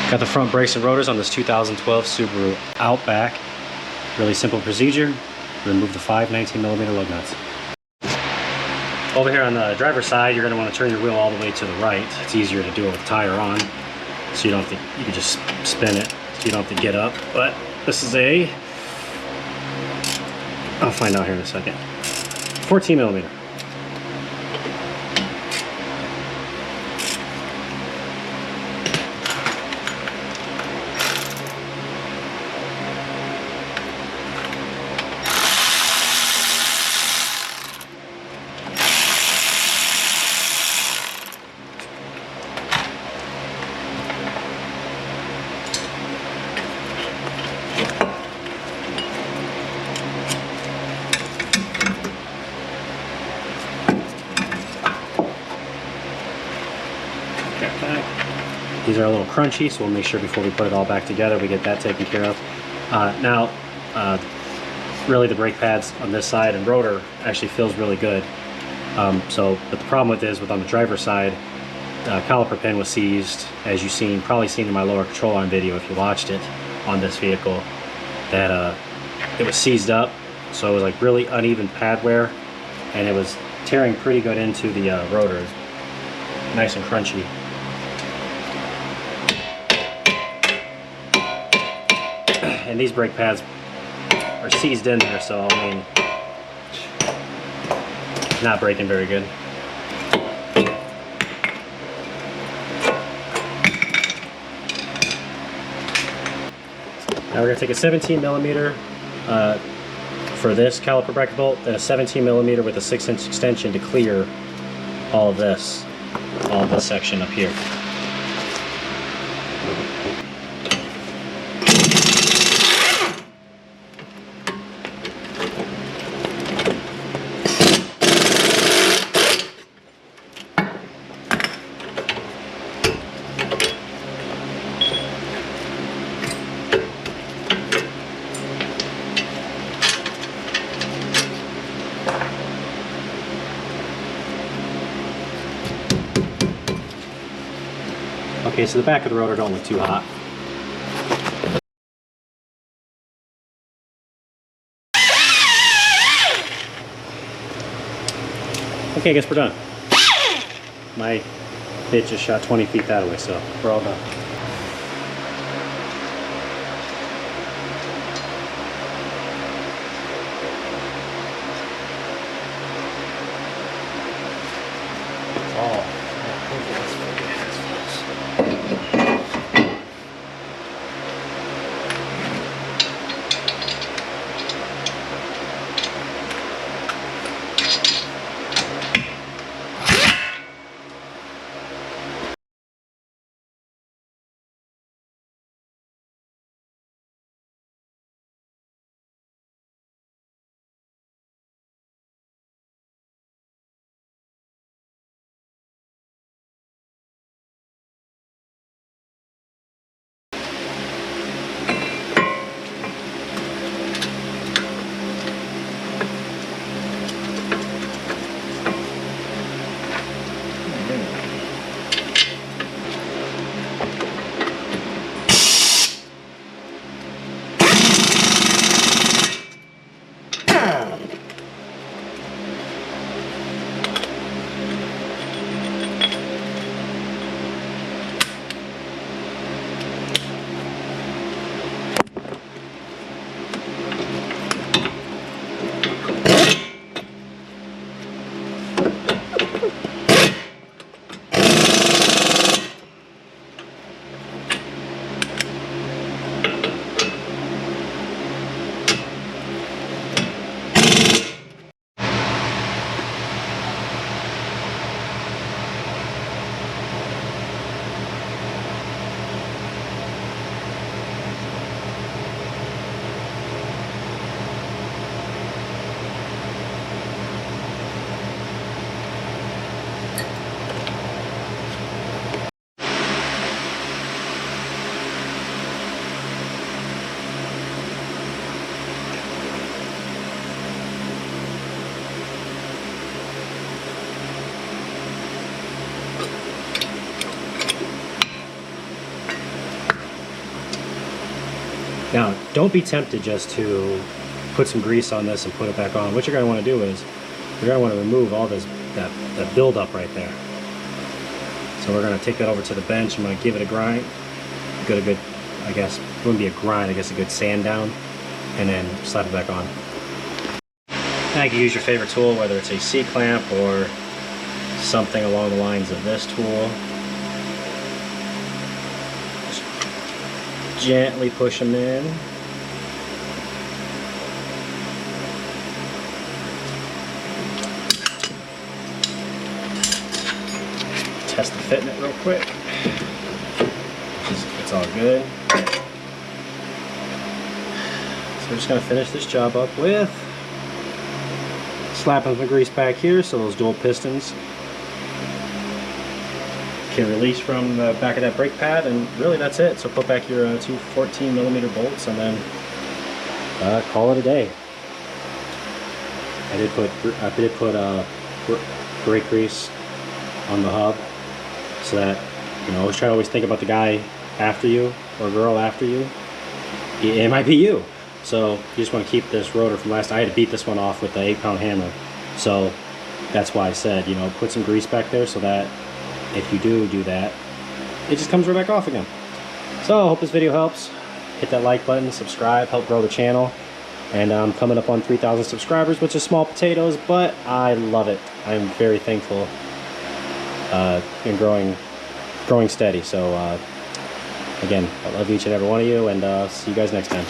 Got the front brakes and rotors on this 2012 Subaru Outback. Really simple procedure. Remove the 5 19mm lug nuts. Over here on the driver's side, you're going to want to turn your wheel all the way to the right. It's easier to do it with the tire on, so you don't have to, you can just spin it, so you don't have to get up. But this is a, I'll find out here in a second, 14mm. These are a little crunchy, so we'll make sure before we put it all back together we get that taken care of. Really the brake pads on this side and rotor actually feels really good. But the problem with this, on the driver's side, caliper pin was seized, as you've probably seen in my lower control arm video if you watched it on this vehicle, that it was seized up, so it was like really uneven pad wear, and it was tearing pretty good into the rotor. Nice and crunchy. And these brake pads are seized in there, so I mean, not braking very good. Now we're going to take a 17mm for this caliper bracket bolt, and a 17mm with a 6-inch extension to clear all of this section up here. Okay, so the back of the rotor don't look too hot. Okay, I guess we're done. My bitch just shot 20 feet that way, so we're all done. Now, don't be tempted just to put some grease on this and put it back on. What you're going to want to do is you're going to want to remove all this that buildup right there. So we're going to take that over to the bench. I'm going to give it a grind, a good, I guess, it wouldn't be a grind, I guess a good sand down, and then slap it back on. Now you can use your favorite tool, whether it's a C-clamp or something along the lines of this tool. Just gently push them in. Test the fitment real quick. It's all good. So we're just going to finish this job up with slapping some grease back here so those dual pistons can release from the back of that brake pad, and really that's it. So put back your two 14mm bolts and then call it a day. I did put brake grease on the hub so that, you know, always think about the guy after you or girl after you. It might be you. So you just want to keep this rotor from last. I had to beat this one off with the 8-pound hammer. So that's why I said, you know, put some grease back there so that if you do that, it just comes right back off again. So I hope this video helps. Hit that like button, subscribe, help grow the channel. And I'm coming up on 3,000 subscribers, which is small potatoes, but I love it. I'm very thankful and growing steady. So again, I love each and every one of you, and see you guys next time.